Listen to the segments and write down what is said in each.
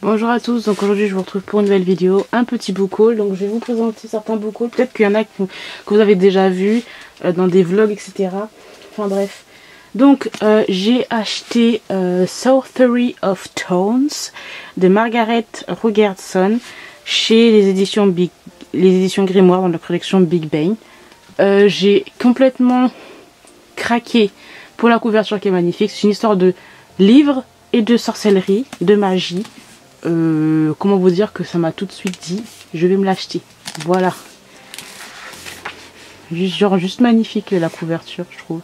Bonjour à tous, donc aujourd'hui je vous retrouve pour une nouvelle vidéo, un petit book haul. Donc je vais vous présenter certains book hauls, peut-être qu'il y en a que vous avez déjà vu dans des vlogs, etc. Enfin bref. Donc j'ai acheté Southery of Tones de Margaret Rogerson chez les éditions Grimoire dans la collection Big Bang. J'ai complètement craqué pour la couverture qui est magnifique. C'est une histoire de livres et de sorcellerie, de magie. Comment vous dire que ça m'a tout de suite dit je vais me l'acheter. Voilà, juste magnifique la couverture, je trouve.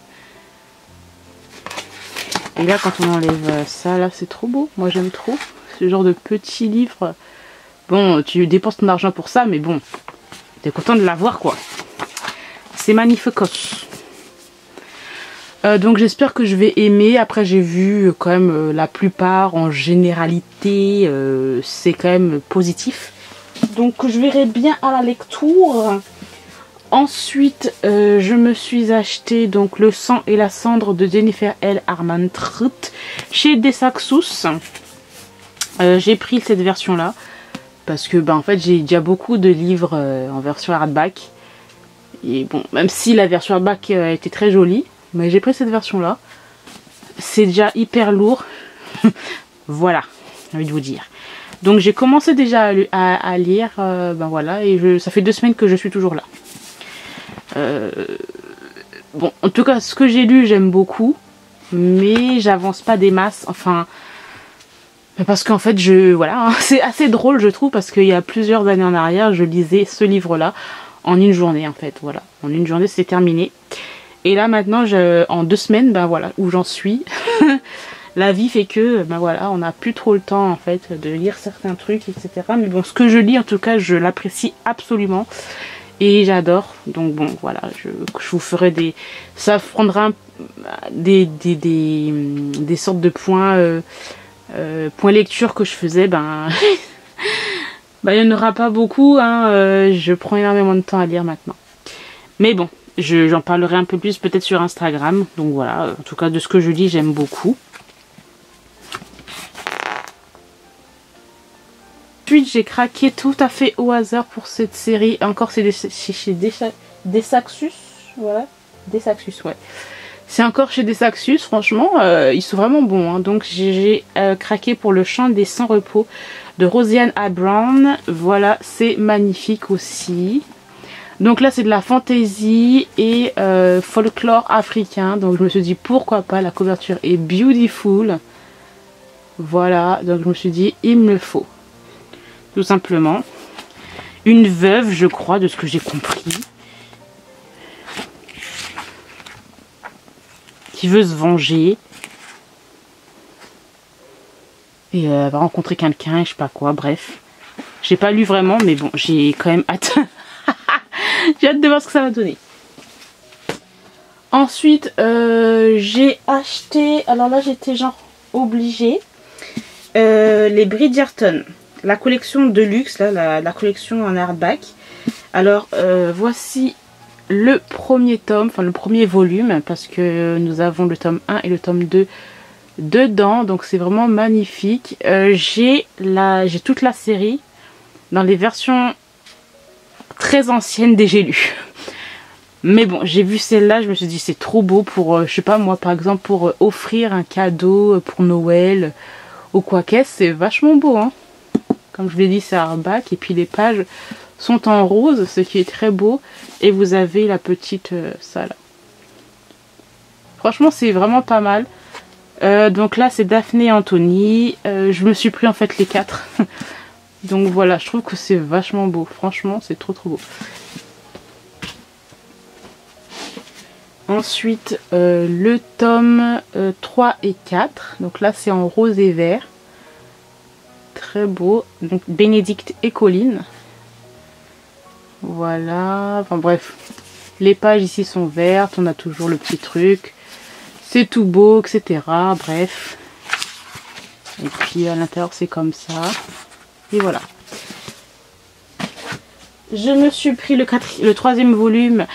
Et là quand on enlève ça là, c'est trop beau. Moi j'aime trop ce genre de petits livres. Bon, tu dépenses ton argent pour ça, mais bon, t'es content de l'avoir quoi. C'est magnifique. Donc j'espère que je vais aimer. Après j'ai vu quand même la plupart en généralité c'est quand même positif. Donc je verrai bien à la lecture. Ensuite je me suis acheté donc Le sang et la cendre de Jennifer L. Armentrout chez Desaxus. J'ai pris cette version là parce que en fait j'ai déjà beaucoup de livres en version hardback. Et bon, même si la version hardback était très jolie, mais j'ai pris cette version là. C'est déjà hyper lourd. Voilà, j'ai envie de vous dire. Donc j'ai commencé déjà à lire. Voilà, et ça fait 2 semaines que je suis toujours là. Bon, en tout cas, ce que j'ai lu, j'aime beaucoup. Mais j'avance pas des masses. Enfin, parce qu'en fait, voilà, hein, c'est assez drôle, je trouve, parce qu'il y a plusieurs années en arrière, je lisais ce livre-là en une journée, en fait. Voilà, en une journée, c'est terminé. Et là maintenant, en 2 semaines, voilà où j'en suis. La vie fait que, voilà, on n'a plus trop le temps en fait de lire certains trucs, etc. Mais bon, ce que je lis en tout cas, je l'apprécie absolument et j'adore. Donc bon, voilà, je vous ferai des, ça prendra des sortes de points lecture que je faisais. Il n'y en aura pas beaucoup. Hein, je prends énormément de temps à lire maintenant. Mais bon. J'en parlerai un peu plus peut-être sur Instagram. Donc voilà, en tout cas de ce que je lis, j'aime beaucoup. Ensuite, j'ai craqué tout à fait au hasard pour cette série. Encore, c'est chez Desaxus. Voilà, Desaxus, ouais. C'est encore chez Desaxus, franchement, ils sont vraiment bons. Hein. Donc j'ai craqué pour Le chant des sans repos de Rosiane A. Brown. Voilà, c'est magnifique aussi. Donc là c'est de la fantasy et folklore africain. Donc je me suis dit pourquoi pas, la couverture est beautiful. Voilà, donc je me suis dit il me le faut. Tout simplement. Une veuve, je crois, de ce que j'ai compris. Qui veut se venger. Et va rencontrer quelqu'un, je sais pas quoi, bref. J'ai pas lu vraiment, mais bon, j'ai quand même hâte. J'ai hâte de voir ce que ça va donner. Ensuite, j'ai acheté... Alors là, j'étais genre obligée. Les Bridgerton. La collection de luxe, là, la collection en hardback. Alors, voici le premier tome, enfin le premier volume. Parce que nous avons le tome 1 et le tome 2 dedans. Donc c'est vraiment magnifique. J'ai toute la série dans les versions très ancienne des j'ai lu. Mais bon, j'ai vu celle-là, je me suis dit c'est trop beau pour, je sais pas moi par exemple, pour offrir un cadeau pour Noël ou quoi qu'est-ce, c'est vachement beau. Hein. Comme je vous l'ai dit, c'est hardback et puis les pages sont en rose, ce qui est très beau. Et vous avez la petite, ça là. Franchement, c'est vraiment pas mal. Donc là, c'est Daphné et Anthony. Je me suis pris en fait les 4. Donc voilà, je trouve que c'est vachement beau. Franchement, c'est trop beau. Ensuite, le tome 3 et 4. Donc là, c'est en rose et vert. Très beau. Donc Bénédicte et Colline. Voilà. Enfin bref. Les pages ici sont vertes. On a toujours le petit truc. C'est tout beau, etc. Bref. Et puis à l'intérieur, c'est comme ça. Et voilà. Je me suis pris le 3e volume.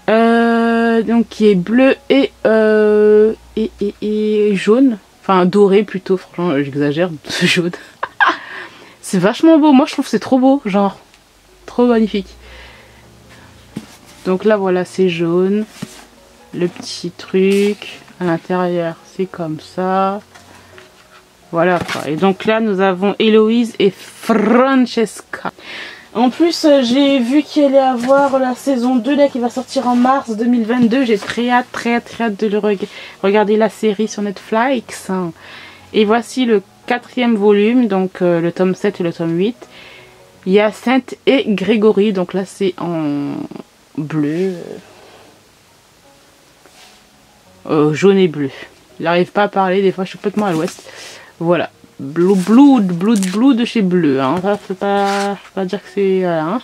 Donc qui est bleu et jaune. Enfin doré plutôt. Franchement j'exagère. Jaune. C'est vachement beau. Moi je trouve que c'est trop beau. Genre, trop magnifique. Donc là voilà, c'est jaune. Le petit truc. À l'intérieur, c'est comme ça. Voilà quoi. Et donc là, nous avons Héloïse et Francesca. En plus, j'ai vu qu'il allait avoir la saison 2 là qui va sortir en mars 2022. J'ai très hâte de le regarder la série sur Netflix. Et voici le 4e volume, donc le tome 7 et le tome 8. Hyacinthe et Grégory. Donc là, c'est en bleu. Jaune et bleu. Il n'arrive pas à parler, des fois je suis complètement à l'ouest. Voilà. Blue de chez Bleu. Hein. Ça, faut pas dire que c'est... Voilà, hein.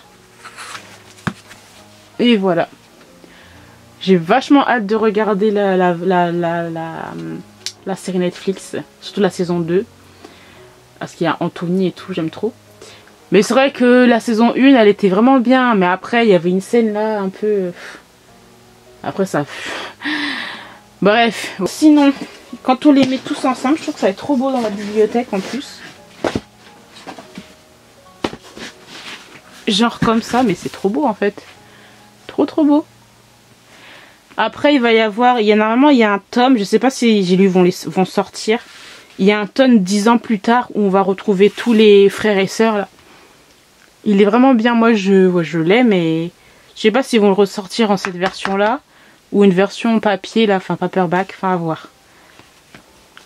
Et voilà. J'ai vachement hâte de regarder la série Netflix. Surtout la saison 2. Parce qu'il y a Anthony et tout, j'aime trop. Mais c'est vrai que la saison 1, elle était vraiment bien. Mais après, il y avait une scène là, un peu... Après ça... Bref. Sinon... Quand on les met tous ensemble, je trouve que ça va être trop beau dans la bibliothèque en plus. Genre comme ça, mais c'est trop beau en fait. Trop beau. Après il va y avoir, normalement il y a un tome, je sais pas si j'ai lu vont sortir. Il y a un tome 10 ans plus tard où on va retrouver tous les frères et sœurs là. Il est vraiment bien, moi je l'aime, mais je sais pas s'ils vont le ressortir en cette version là. Ou une version papier là, enfin paperback, enfin à voir.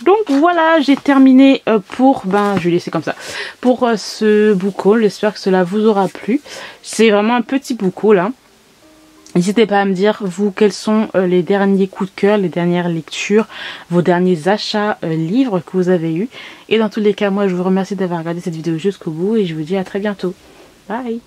Donc voilà, j'ai terminé pour, je vais laisser comme ça, pour ce book haul. J'espère que cela vous aura plu. C'est vraiment un petit book haul, hein. N'hésitez pas à me dire, vous, quels sont les derniers coups de cœur, les dernières lectures, vos derniers achats livres que vous avez eus. Et dans tous les cas, moi, je vous remercie d'avoir regardé cette vidéo jusqu'au bout et je vous dis à très bientôt. Bye!